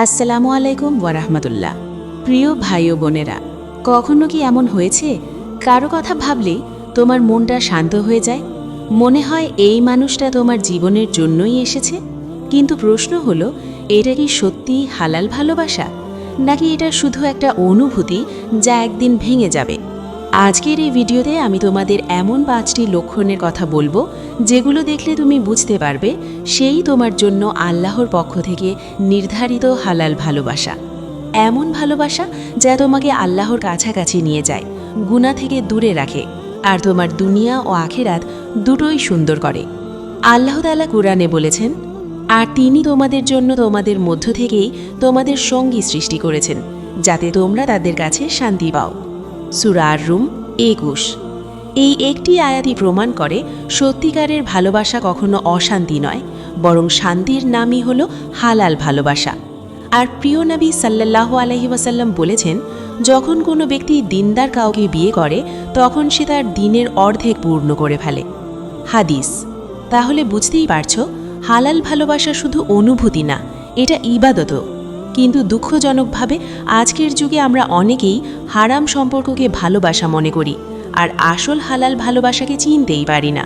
আসসালামু আলাইকুম ওয়ারাহমাতুল্লাহ। প্রিয় ভাই ও বোনেরা, কখনো কি এমন হয়েছে কারো কথা ভাবলেই তোমার মনটা শান্ত হয়ে যায়? মনে হয় এই মানুষটা তোমার জীবনের জন্যই এসেছে। কিন্তু প্রশ্ন হলো, এটা কি সত্যিই হালাল ভালোবাসা, নাকি এটা শুধু একটা অনুভূতি যা একদিন ভেঙে যাবে? আজকের এই ভিডিওতে আমি তোমাদের এমন 5টি লক্ষণের কথা বলবো যেগুলো দেখলে তুমি বুঝতে পারবে সেই তোমার জন্য আল্লাহর পক্ষ থেকে নির্ধারিত হালাল ভালোবাসা। এমন ভালোবাসা যা তোমাকে আল্লাহর কাছাকাছি নিয়ে যায়, গুনাহ থেকে দূরে রাখে, আর তোমার দুনিয়া ও আখিরাত দুটোই সুন্দর করে। আল্লাহ তাআলা কুরআনে বলেছেন, আর তিনি তোমাদের জন্য তোমাদের মধ্য থেকেই তোমাদের সঙ্গী সৃষ্টি করেছেন, যাতে তোমরা তাদের কাছে শান্তি পাও। সূরা আর-রুম 21। এই একটি আয়াতই প্রমাণ করে সত্যিকারের ভালোবাসা কখনো অশান্তি নয়, বরং শান্তির নামই হল হালাল ভালোবাসা। আর প্রিয় নবী সাল্লাল্লাহু আলাইহি ওয়াসাল্লাম বলেছেন, যখন কোনো ব্যক্তি দিনদার কাউকে বিয়ে করে তখন সে তার দিনের অর্ধেক পূর্ণ করে ফেলে। হাদিস। তাহলে বুঝতেই পারছো, হালাল ভালোবাসা শুধু অনুভূতি না, এটা ইবাদতও। কিন্তু দুঃখজনকভাবে আজকের যুগে আমরা অনেকেই হারাম সম্পর্ককে ভালোবাসা মনে করি, আর আসল হালাল ভালোবাসাকে চিনতেই পারি না।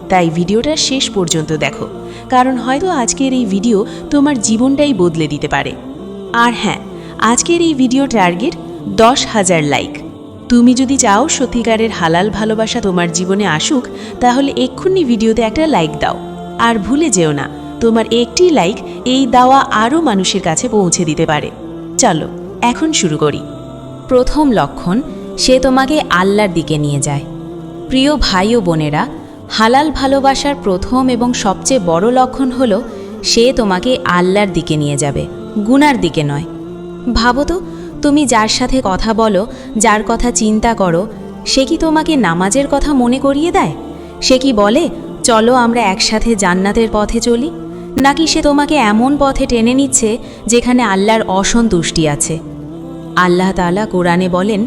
তাই ভিডিওটা শেষ পর্যন্ত দেখো, কারণ হয়তো আজকের এই ভিডিও তোমার জীবনটাই বদলে দিতে পারে। আর হ্যাঁ, আজকের এই ভিডিও টার্গেট 10,000 লাইক। তুমি যদি চাও সত্যিকারের হালাল ভালোবাসা তোমার জীবনে আসুক, তাহলে এক্ষুনি ভিডিওতে একটা লাইক দাও। আর ভুলে যেও না, তোমার একটি লাইক এই দাওয়া আরও মানুষের কাছে পৌঁছে দিতে পারে। চলো এখন শুরু করি। প্রথম লক্ষণ, সে তোমাকে আল্লাহর দিকে নিয়ে যায়। প্রিয় ভাই ও বোনেরা, হালাল ভালোবাসার প্রথম এবং সবচেয়ে বড় লক্ষণ হলো সে তোমাকে আল্লাহর দিকে নিয়ে যাবে, গুনার দিকে নয়। ভাবো তো, তুমি যার সাথে কথা বলো, যার কথা চিন্তা করো, সে কি তোমাকে নামাজের কথা মনে করিয়ে দেয়? সে কি বলে, চলো আমরা একসাথে জান্নাতের পথে চলি? নাকি সে তোমাকে এমন পথে টেনে নিচ্ছে যেখানে আল্লাহর অসন্তুষ্টি আছে? আল্লাহ তাআলা কোরআনে বলেন,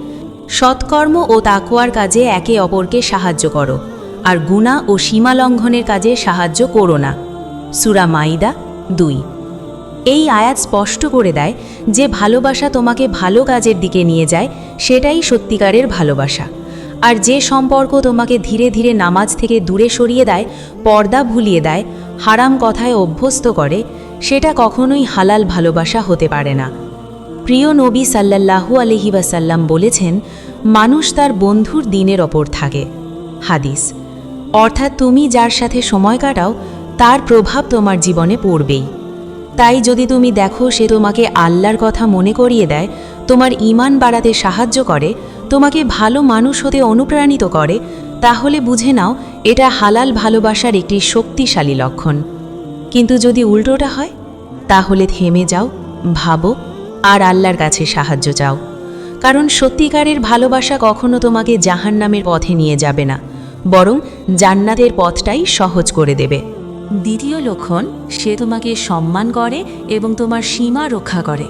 সৎকর্ম ও তাকওয়ার কাজে একে অপরকে সাহায্য করো, আর গুনাহ ও সীমালঙ্ঘনের কাজে সাহায্য করো না। সূরা মাইদা 2। এই আয়াত স্পষ্ট করে দেয় যে ভালোবাসা তোমাকে ভালো কাজের দিকে নিয়ে যায়, সেটাই সত্যিকারের ভালোবাসা। আর যে সম্পর্ক তোমাকে ধীরে ধীরে নামাজ থেকে দূরে সরিয়ে দেয়, পর্দা ভুলিয়ে দেয়, হারাম কথায় অভ্যস্ত করে, সেটা কখনোই হালাল ভালোবাসা হতে পারে না। প্রিয় নবী সাল্লাল্লাহু আলাইহি ওয়াসাল্লাম বলেছেন, মানুষ তার বন্ধুর দিনের ওপর থাকে। হাদিস। অর্থাৎ তুমি যার সাথে সময় কাটাও, তার প্রভাব তোমার জীবনে পড়বেই। তাই যদি তুমি দেখো সে তোমাকে আল্লাহর কথা মনে করিয়ে দেয়, তোমার ঈমান বাড়াতে সাহায্য করে, তোমাকে ভালো মানুষ হতে অনুপ্রাণিত করে, তাহলে বুঝে নাও এটা হালাল ভালোবাসার একটি শক্তিশালী লক্ষণ। কিন্তু যদি উল্টোটা হয়, তাহলে থেমে যাও, ভাবো, আর আল্লাহর কাছে সাহায্য চাও। কারণ সত্যিকারের ভালোবাসা কখনো তোমাকে জাহান্নামের পথে নিয়ে যাবে না, বরং জান্নাতের পথটাই সহজ করে দেবে। দ্বিতীয় লক্ষণ, সে তোমাকে সম্মান করে এবং তোমার সীমা রক্ষা করে।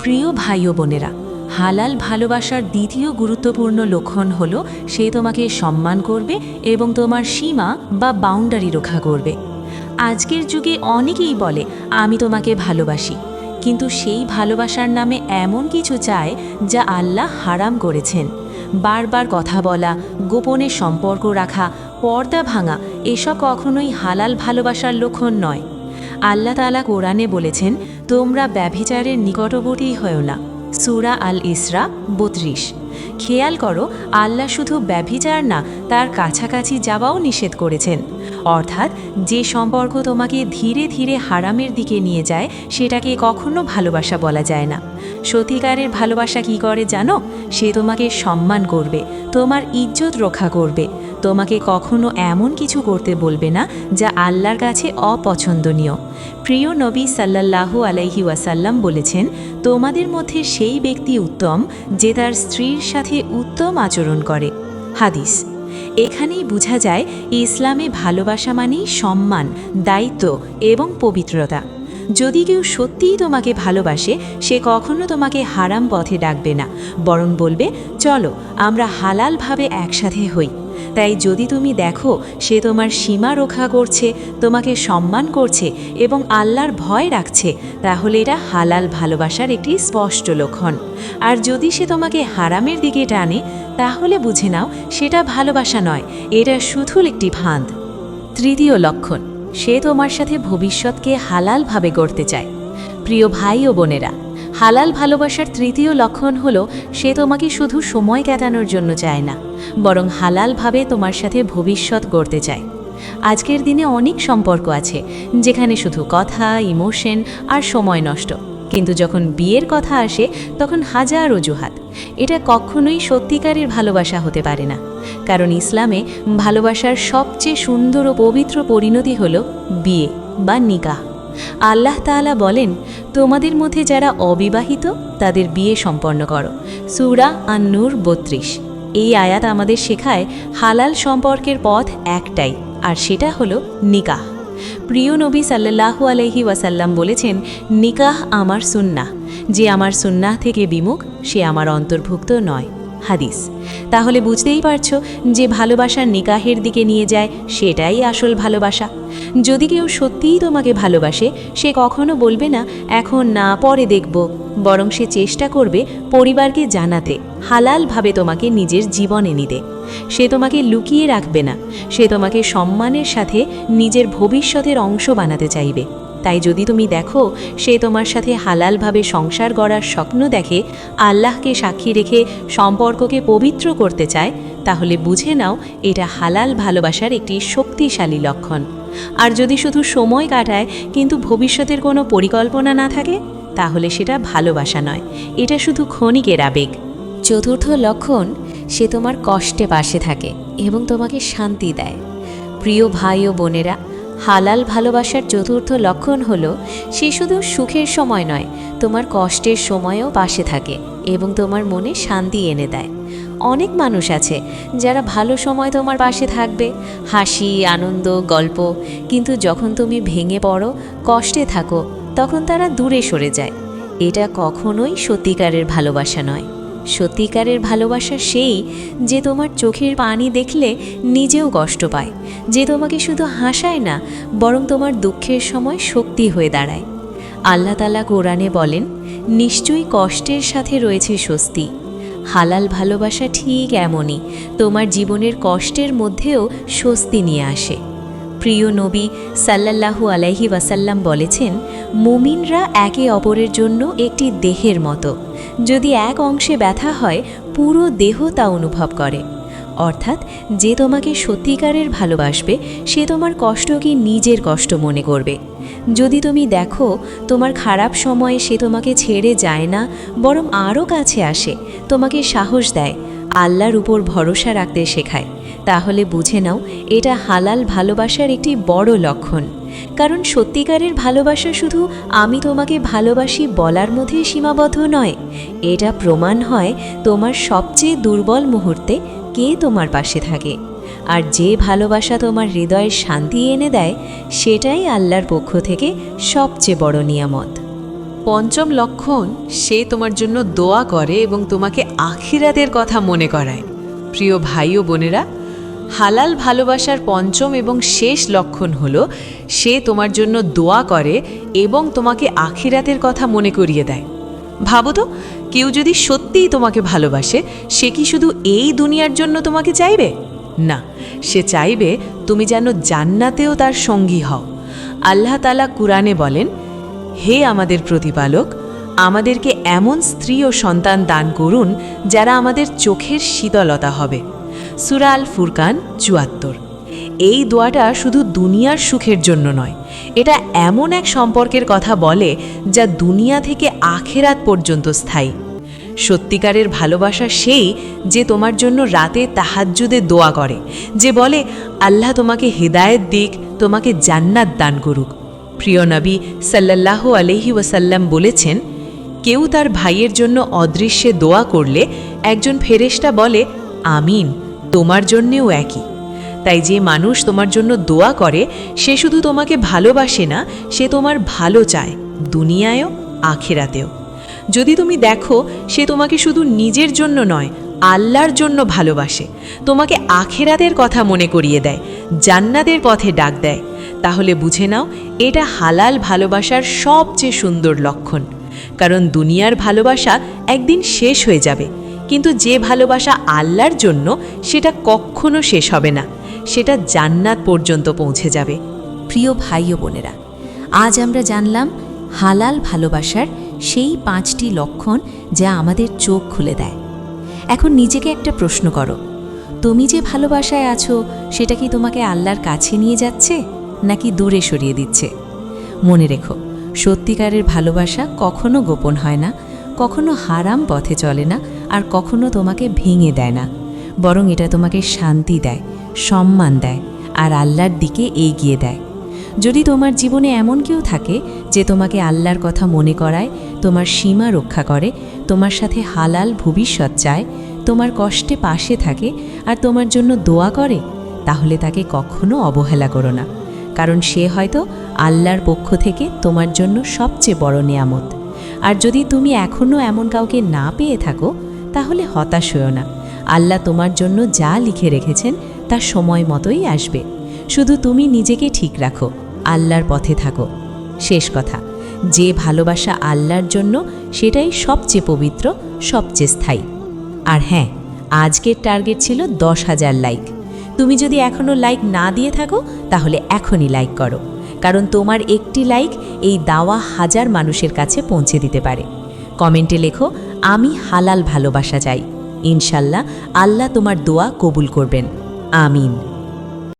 প্রিয় ভাই ও বোনেরা, হালাল ভালোবাসার দ্বিতীয় গুরুত্বপূর্ণ লক্ষণ হল সে তোমাকে সম্মান করবে এবং তোমার সীমা বা বাউন্ডারি রক্ষা করবে। আজকের যুগে অনেকেই বলে, আমি তোমাকে ভালোবাসি, কিন্তু সেই ভালোবাসার নামে এমন কিছু চায় যা আল্লাহ হারাম করেছেন। বারবার কথা বলা, গোপনে সম্পর্ক রাখা, পর্দা ভাঙা, এসব কখনোই হালাল ভালোবাসার লক্ষণ নয়। আল্লাহ তাআলা কোরআনে বলেছেন, তোমরা ব্যভিচারের নিকটবর্তী হও না। সূরা আল-ইসরা 32। খেয়াল করো, আল্লাহ শুধু ব্যভিচার না, তার কাছাকাছি যাওয়াও নিষেধ করেছেন। অর্থাৎ যে সম্পর্ক তোমাকে ধীরে ধীরে হারামের দিকে নিয়ে যায়, সেটাকে কখনো ভালোবাসা বলা যায় না। সত্যিকারের ভালোবাসা কি করে জানো? সে তোমাকে সম্মান করবে, তোমার ইজ্জত রক্ষা করবে, তোমাকে কখনো এমন কিছু করতে বলবে না যা আল্লাহর কাছে অপছন্দনীয়। প্রিয় নবী সাল্লাল্লাহু আলাইহি ওয়াসাল্লাম বলেছেন, তোমাদের মধ্যে সেই ব্যক্তি উত্তম যে তার স্ত্রীর সাথে উত্তম আচরণ করে। হাদিস। এখানেই বোঝা যায় ইসলামে ভালোবাসা মানেই সম্মান, দায়িত্ব এবং পবিত্রতা। যদি কেউ সত্যিই তোমাকে ভালোবাসে, সে কখনো তোমাকে হারাম পথে ডাকবে না, বরং বলবে, চলো আমরা হালালভাবে একসাথে হই। তাই যদি তুমি দেখো সে তোমার সীমা রক্ষা করছে, তোমাকে সম্মান করছে এবং আল্লাহর ভয় রাখছে, তাহলে এটা হালাল ভালোবাসার একটি স্পষ্ট লক্ষণ। আর যদি সে তোমাকে হারামের দিকে টানে, তাহলে বুঝে নাও সেটা ভালোবাসা নয়, এটা শুধু একটি ফাঁদ। তৃতীয় লক্ষণ, সে তোমার সাথে ভবিষ্যৎকে হালালভাবে গড়তে চায়। প্রিয় ভাই ও বোনেরা, হালাল ভালোবাসার তৃতীয় লক্ষণ হলো সে তোমাকে শুধু সময় কাটানোর জন্য চায় না, বরং হালালভাবে তোমার সাথে ভবিষ্যৎ গড়তে চায়। আজকের দিনে অনেক সম্পর্ক আছে যেখানে শুধু কথা, ইমোশন আর সময় নষ্ট, কিন্তু যখন বিয়ের কথা আসে তখন হাজার অজুহাত। এটা কখনোই সত্যিকারের ভালোবাসা হতে পারে না, কারণ ইসলামে ভালোবাসার সবচেয়ে সুন্দর ও পবিত্র পরিণতি হলো বিয়ে বা নিকাহ। আল্লাহ তাআলা বলেন, তোমাদের মধ্যে যারা অবিবাহিত তাদের বিয়ে সম্পন্ন করো। সূরা আন-নূর ৩২। এই আয়াত আমাদের শেখায় হালাল সম্পর্কের পথ একটাই, আর সেটা হলো নিকাহ। প্রিয় নবী সাল্লাল্লাহু আলাইহি ওয়াসাল্লাম বলেছেন, নিকাহ আমার সুন্নাহ, যে আমার সুন্নাহ থেকে বিমুখ সে আমার অন্তর্ভুক্ত নয়। হাদিস। তাহলে বুঝতেই পারছো যে ভালোবাসার নিকাহের দিকে নিয়ে যায় সেটাই আসল ভালোবাসা। যদি কেউ সত্যিই তোমাকে ভালোবাসে, সে কখনো বলবে না এখন না, পরে দেখব, বরং সে চেষ্টা করবে পরিবারকে জানাতে, হালালভাবে তোমাকে নিজের জীবনে নিতে। সে তোমাকে লুকিয়ে রাখবে না, সে তোমাকে সম্মানের সাথে নিজের ভবিষ্যতের অংশ বানাতে চাইবে। তাই যদি তুমি দেখো সে তোমার সাথে হালালভাবে সংসার গড়ার স্বপ্ন দেখে, আল্লাহকে সাক্ষী রেখে সম্পর্ককে পবিত্র করতে চায়, তাহলে বুঝে নাও এটা হালাল ভালোবাসার একটি শক্তিশালী লক্ষণ। আর যদি শুধু সময় কাটায় কিন্তু ভবিষ্যতের কোনো পরিকল্পনা না থাকে, তাহলে সেটা ভালোবাসা নয়, এটা শুধু ক্ষণিকের আবেগ। চতুর্থ লক্ষণ, সে তোমার কষ্টে পাশে থাকে এবং তোমাকে শান্তি দেয়। প্রিয় ভাই ও বোনেরা, হালাল ভালোবাসার চতুর্থ লক্ষণ হলো সে শুধু সুখের সময় নয়, তোমার কষ্টের সময়ও পাশে থাকে এবং তোমার মনে শান্তি এনে দেয়। অনেক মানুষ আছে যারা ভালো সময় তোমার পাশে থাকবে, হাসি, আনন্দ, গল্প, কিন্তু যখন তুমি ভেঙে পড়ো, কষ্টে থাকো, তখন তারা দূরে সরে যায়। এটা কখনোই সত্যিকারের ভালোবাসা নয়। সত্যিকারের ভালোবাসা সেই যে তোমার চোখের পানি দেখলে নিজেও কষ্ট পায়, যে তোমাকে শুধু হাসায় না, বরং তোমার দুঃখের সময় শক্তি হয়ে দাঁড়ায়। আল্লাহ তাআলা কোরআনে বলেন, নিশ্চয়ই কষ্টের সাথে রয়েছে স্বস্তি। হালাল ভালোবাসা ঠিক এমনই, তোমার জীবনের কষ্টের মধ্যেও স্বস্তি নিয়ে আসে। প্রিয় নবী সাল্লাল্লাহু আলাইহি ওয়াসাল্লাম বলেছেন, মুমিনরা একে অপরের জন্য একটি দেহের মতো, যদি এক অংশে ব্যথা হয় পুরো দেহ তা অনুভব করে। অর্থাৎ যে তোমাকে সত্যিকারের ভালোবাসবে সে তোমার কষ্টকে নিজের কষ্ট মনে করবে। যদি তুমি দেখো তোমার খারাপ সময়ে সে তোমাকে ছেড়ে যায় না, বরং আরও কাছে আসে, তোমাকে সাহস দেয়, আল্লাহর উপর ভরসা রাখতে শেখায়, তাহলে বুঝে নাও এটা হালাল ভালোবাসার একটি বড় লক্ষণ। কারণ সত্যিকারের ভালোবাসা শুধু আমি তোমাকে ভালোবাসি বলার মধ্যে সীমাবদ্ধ নয়, এটা প্রমাণ হয় তোমার সবচেয়ে দুর্বল মুহূর্তে কে তোমার পাশে থাকে। আর যে ভালোবাসা তোমার হৃদয়ের শান্তি এনে দেয়, সেটাই আল্লাহর পক্ষ থেকে সবচেয়ে বড় নিয়ামত। পঞ্চম লক্ষণ, সে তোমার জন্য দোয়া করে এবং তোমাকে আখিরাতের কথা মনে করায়। প্রিয় ভাই ও বোনেরা, হালাল ভালোবাসার পঞ্চম এবং শেষ লক্ষণ হলো সে তোমার জন্য দোয়া করে এবং তোমাকে আখিরাতের কথা মনে করিয়ে দেয়। ভাবো তো, কেউ যদি সত্যিই তোমাকে ভালোবাসে, সে কি শুধু এই দুনিয়ার জন্য তোমাকে চাইবে? না, সে চাইবে তুমি যেন জান্নাতেও তার সঙ্গী হও। আল্লাহ তাআলা কুরআনে বলেন, হে আমাদের প্রতিপালক, আমাদেরকে এমন স্ত্রী ও সন্তান দান করুন যারা আমাদের চোখের শীতলতা হবে। সূরা আল ফুরকান ৭৪। এই দোয়াটা শুধু দুনিয়ার সুখের জন্য নয়, এটা এমন এক সম্পর্কের কথা বলে যা দুনিয়া থেকে আখেরাত পর্যন্ত স্থায়ী। সত্যিকারের ভালোবাসা সেই যে তোমার জন্য রাতে তাহাজ্জুদে দোয়া করে, যে বলে আল্লাহ তোমাকে হেদায়েত দিক, তোমাকে জান্নাত দান করুক। প্রিয় নবী সাল্লাল্লাহু আলাইহি ওয়াসাল্লাম বলেছেন, কেউ তার ভাইয়ের জন্য অদৃশ্যে দোয়া করলে একজন ফেরেশতা বলে আমিন, তোমার জন্যেও একই। তাই যে মানুষ তোমার জন্য দোয়া করে সে শুধু তোমাকে ভালোবাসে না, সে তোমার ভালো চায়, দুনিয়ায়ও আখিরাতেও। যদি তুমি দেখো সে তোমাকে শুধু নিজের জন্য নয়, আল্লাহর জন্য ভালোবাসে, তোমাকে আখেরাতের কথা মনে করিয়ে দেয়, জান্নাতের পথে ডাক দেয়, তাহলে বুঝে নাও এটা হালাল ভালোবাসার সবচেয়ে সুন্দর লক্ষণ। কারণ দুনিয়ার ভালোবাসা একদিন শেষ হয়ে যাবে, কিন্তু যে ভালোবাসা আল্লাহর জন্য সেটা কখনো শেষ হবে না, সেটা জান্নাত পর্যন্ত পৌঁছে যাবে। প্রিয় ভাই ও বোনেরা, আজ আমরা জানলাম হালাল ভালোবাসার সেই 5টি লক্ষণ যা আমাদের চোখ খুলে দেয়। এখন নিজেকে একটা প্রশ্ন করো, তুমি যে ভালোবাসায় আছো সেটা কি তোমাকে আল্লাহর কাছে নিয়ে যাচ্ছে নাকি দূরে সরিয়ে দিচ্ছে? মনে রেখো, সত্যিকারের ভালোবাসা কখনো গোপন হয় না, কখনো হারাম পথে চলে না, আর কখনো তোমাকে ভেঙে দেয় না, বরং এটা তোমাকে শান্তি দেয়, সম্মান দেয়, আর আল্লাহর দিকে এগিয়ে দেয়। যদি তোমার জীবনে এমন কেউ থাকে যে তোমাকে আল্লাহর কথা মনে করায়, তোমার সীমা রক্ষা করে, তোমার সাথে হালাল ভবিষ্যৎ চায়, তোমার কষ্টে পাশে থাকে আর তোমার জন্য দোয়া করে, তাহলে তাকে কখনো অবহেলা করো না, কারণ সে হয়তো আল্লাহর পক্ষ থেকে তোমার জন্য সবচেয়ে বড় নিয়ামত। আর যদি তুমি এখনও এমন কাউকে না পেয়ে থাকো, তাহলে হতাশ হও না। আল্লাহ তোমার জন্য যা লিখে রেখেছেন তা সময় মতোই আসবে। শুধু তুমি নিজেকে ঠিক রাখো, আল্লাহর পথে থাকো। শেষ কথা, যে ভালোবাসা আল্লাহর জন্য সেটাই সবচেয়ে পবিত্র, সবচেয়ে স্থায়ী। আর হ্যাঁ, আজকের টার্গেট ছিল 10,000 লাইক। তুমি যদি এখনও লাইক না দিয়ে থাকো তাহলে এখনই লাইক করো, কারণ তোমার একটি লাইক এই দাওয়া হাজার মানুষের কাছে পৌঁছে দিতে পারে। কমেন্টে লেখো, আমি হালাল ভালোবাসা চাই। ইনশাল্লাহ আল্লাহ তোমার দোয়া কবুল করবেন। আমিন।